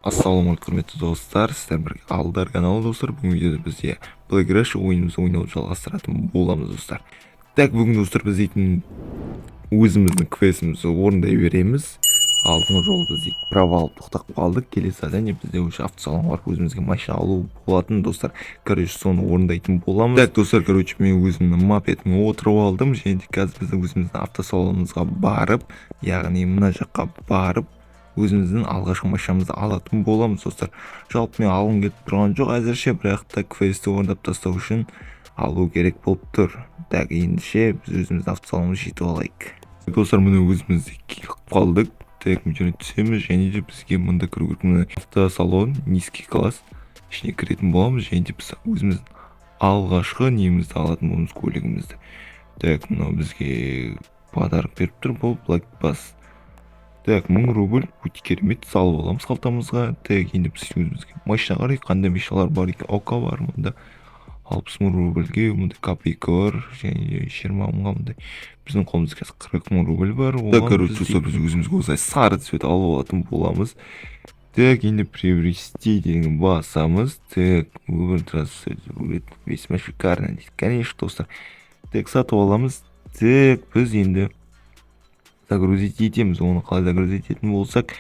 Ассалаумағалейкум құрметті достар, сіздер бірге Алдар каналы достар. Бүгін видеода бізде Black Rush ойынымызды ойнауды жалғастыратын боламыз достар. Так, бүгін достар біз дейтін өзіміздің квестімізді орындай береміз. Алдыңғы жолы біз провал тоқтап қалдық. Келесі задание бізде уже автосалонға барып өзімізге машина алу болатын достар. Короче, соны орындайтын боламыз. Так, достар, короче, мен өзімнің мопедіме отырып алдым. Және де қазір біз өзіміздің автосалонымызға барып, яғни мына жаққа барып, өзіміздің алғашқы машинамызды алатын боламыз достар. Жалпы мен алғым келіп тұрған жоқ әзірше, бірақ та квестті орындап тастау үшін алу керек болып тұр. Так, ендеше біз өзіміздің автосалонымызды жетіп алайық. Достар, міне өзімізді келіп қалдық. Так, мен жеріне түсеміз, және де бізге мұнда кіру керек. Міне автосалон, низкий класс, ішіне кіретін боламыз, және де біз өзіміздің алғашқы немізді алатын боламыз, көлігімізді. Так, мынау бізге подарок беріп тұр, бұл Black Bass. Так, 1000 рубль, өте керемет, салып аламыз қалтамызға. Так, енді біз өзімізге машина қарайық, қандай машиналар бар екен. Ока бар мұнда, 60.000 рубльге, мұнда капейка бар, және 20 мыңға мұндай. Біздің қолымызда қазір 40.000 рубль бар. Так, короче, біз өзімізге осылай сары цвет алып алатын боламыз. Так, енді приобрести деген басамыз. Так, выбор трассы, весьма шикарно дейді. Конечно, достар. Так, сатып аламыз. Так, біз енді загрузить етеміз. Оны қалай загрузить ететін болсақ,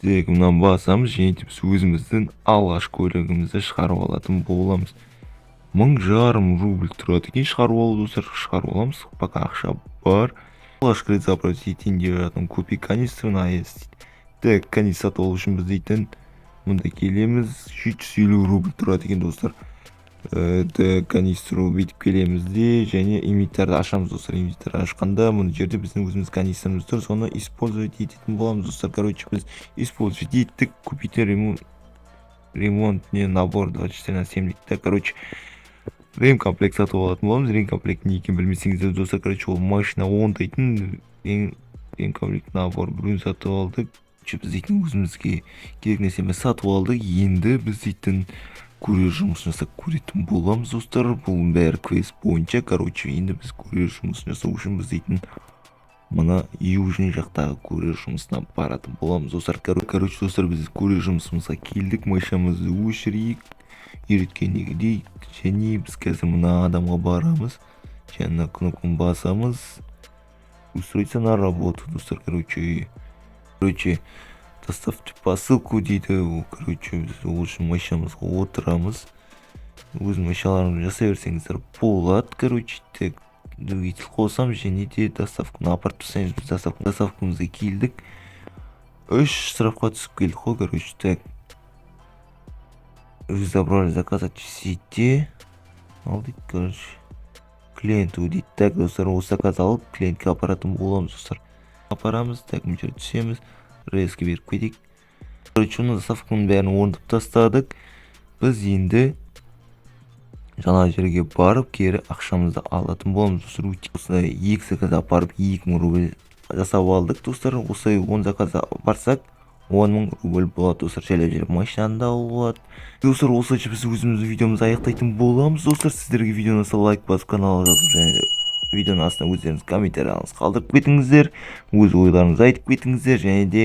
так, мынаны басамыз, және де біз өзіміздің алғашқы көлігімізді шығарып алатын боламыз. 1500 рубль тұрады екен шығарып алу достар. Шығарып аламыз, пока ақша бар. Алғашқы рет заправить етейін деп жатырмын. Купи канистрын АЭС дейді. Так, канистр сатып алу үшін біз дейтін мұнда келеміз. 750 рубль тұрады екен достар. Канистру бүйтіп келеміз де, және инвентарды ашамыз достар. Инвентарды ашқанда мұны жерде біздің өзіміз канистрымыз тұр, соны использовать ететін боламыз достар. Короче, біз использовать еттік. Купите ремонтный набор 24/7 дейді. Короче, ремкомплект сатып алатын боламыз. Ремкомплект не екенін білмесеңіздер достар, короче, ол машина оңдайтын ремкомплект набор біреуін сатып алдық. Біз дейтін өзімізге керек нәрсені сатып алдық. Енді біз дейтін курьер жұмысын жасап көретін боламыз достар. Бұл бәрі квест бойынша. Короче, енді біз курьер жұмысын жасау үшін біз дейтін мына южный жақтағы курьер жұмысына баратын боламыз достар. Короче, достар, біз курьер жұмысымызға келдік. Машинамызды өшірейік, үйреткендегідей. Және біз қазір мына адамға барамыз. Және кнопканы басамыз. Устроиться на работу достар. Короче, доставьте посылку дейді. Короче, біз ол үшін машинамызға отырамыз. Өз машиналарымды жасай берсеңіздер болады. Короче, так, двигатель қосам, және де доставканы апарып тастаймыз. Біз доставкамызға келдік. 3 штрафқа түсіп келдік қой. Короче, так, вы забрали заказ от сети. Ал дейді, короче, клиенту дейді. Так, достар, осы заказ алып клиентке апаратын боламыз достар. Апарамыз, так, мен жерге түсеміз. Резке беріп кетейік. Короче, оны доставканың бәрін орындап тастадық. Біз енді жаңа жерге барып, кері ақшамызды алатын боламыз достар. Осылай 2 заказ апарып 2000 рубль жасап алдық достар. Осылай 10 заказ барсақ 10.000 рубль болады достар. Жайлап машинаны да алуға болады. Достар, осылайша біз өзіміздің видеомызды аяқтайтын боламыз достар. Сіздерге видеоны лайк басып, каналға жазып, және видеоның астына өздеріңіз комментарияларыңызды қалдырып кетіңіздер. Өз ойларыңызды айтып кетіңіздер, және де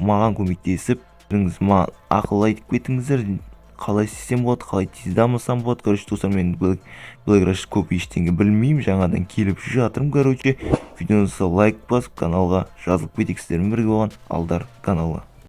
маған көмектесіп, маған ақыл айтып кетіңіздер. Қалай істесем болады, қалай тез дамысам болады. Короче, достар, мен Black Rush көп ештеңе білмеймін, жаңадан келіп жатырмын. Короче, видеоны лайк басып, каналға жазылып кетейік. Сіздермен бірге болған Алдар каналы.